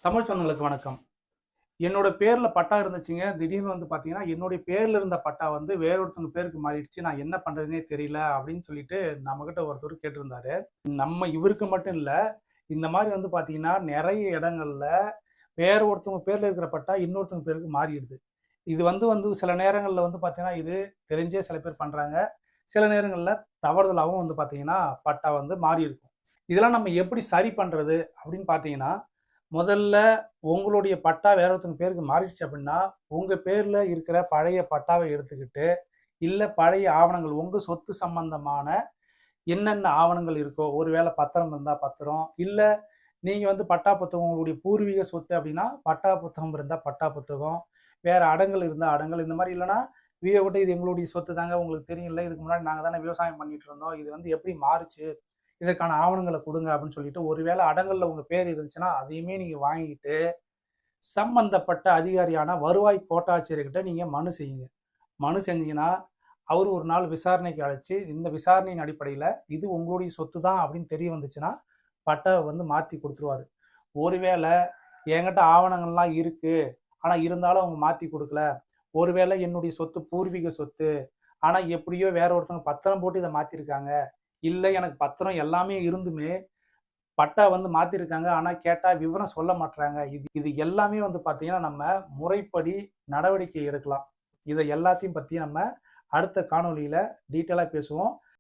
தமிழ் சொந்தங்களுக்கு வணக்கம். என்னோட பேர்ல பட்டா இருந்துச்சுங்க. திடீர்னு வந்து பார்த்தீங்கன்னா, என்னுடைய பேர்ல இருந்த பட்டா வந்து வேற ஒருத்தவங்க பேருக்கு மாறிடுச்சு. நான் என்ன பண்றதுன்னே தெரியல அப்படின்னு சொல்லிட்டு நம்மகிட்ட ஒருத்தர் கேட்டிருந்தாரு. நம்ம இவருக்கு மட்டும் இல்ல. இந்த மாரி வந்து பார்த்தீங்கன்னா, நெறைய இடங்கள்ல வேற ஒருத்தவங்க பேர்ல இருக்கிற பட்டா இன்னொருத்தவங்க பேருக்கு மாறிடுது. இது வந்து வந்து சில நேரங்கள்ல வந்து பார்த்தீங்கன்னா, இது தெரிஞ்சே சில பேர் பண்றாங்க. சில நேரங்கள்ல தவறுதலாவும் வந்து பார்த்தீங்கன்னா, பட்டா வந்து மாறியிருக்கும். இதெல்லாம் நம்ம எப்படி சரி பண்றது அப்படின்னு பார்த்தீங்கன்னா, முதல்ல உங்களுடைய பட்டா வேற ஒருத்தவங்க பேருக்கு மாறிடுச்சு அப்படின்னா, உங்க பேர்ல இருக்கிற பழைய பட்டாவ எடுத்துக்கிட்டு, இல்ல பழைய ஆவணங்கள் உங்க சொத்து சம்பந்தமான என்னென்ன ஆவணங்கள் இருக்கோ, ஒருவேளை பத்திரம் இருந்தா பத்திரம், இல்ல நீங்க வந்து பட்டா புத்தகம் உங்களுடைய பூர்வீக சொத்து அப்படின்னா, பட்டா புத்தகம் இருந்தா பட்டா புத்தகம், வேற அடங்கல் இருந்தா அடங்கல், இந்த மாரி இல்லன்னா, வீட விட்டு இது எங்களுடைய சொத்து தாங்க உங்களுக்கு தெரியும்ல, இதுக்கு முன்னாடி நாங்க தானே விவசாயம் பண்ணிட்டு இருந்தோம். இது வந்து எப்படி மாறுச்சு? இதற்கான ஆவணங்கள குடுங்க அப்படின்னு சொல்லிட்டு, ஒருவேளை அடங்கல்ல உங்க பேர் இருந்துச்சுன்னா, அதையுமே நீங்க வாங்கிட்டு, சம்பந்தப்பட்ட அதிகாரியான வருவாய் கோட்டாட்சியர்கிட்ட நீங்க மனு செய்யுங்க. மனு செஞ்சீங்கன்னா, அவரு ஒரு நாள் விசாரணைக்கு அழைச்சு, இந்த விசாரணையின் அடிப்படையில, இது உங்களுடைய சொத்து தான் அப்படின்னு தெரிய வந்துச்சுன்னா, பட்டாவ வந்து மாத்தி குடுத்துருவாரு. ஒருவேளை என்கிட்ட ஆவணங்கள்லாம் இருக்கு. ஆனா இருந்தாலும் அவங்க மாத்தி குடுக்கல. ஒருவேளை என்னுடைய சொத்து பூர்வீக சொத்து. ஆனா எப்படியோ வேற ஒருத்தவங்க பத்திரம் போட்டு இத மாத்திருக்காங்க. இல்ல எனக்கு பத்திரம் எல்லாமே இருந்துமே, பட்டா வந்து மாத்திருக்காங்க. ஆனா கேட்டா விவரம் சொல்ல மாட்றாங்க. இது இது எல்லாமே வந்து பார்த்தீங்கன்னா, நம்ம முறைப்படி நடவடிக்கை எடுக்கலாம். இத எல்லாத்தையும் பத்தி நம்ம அடுத்த காணொளியில டீட்டெயிலா பேசுவோம்.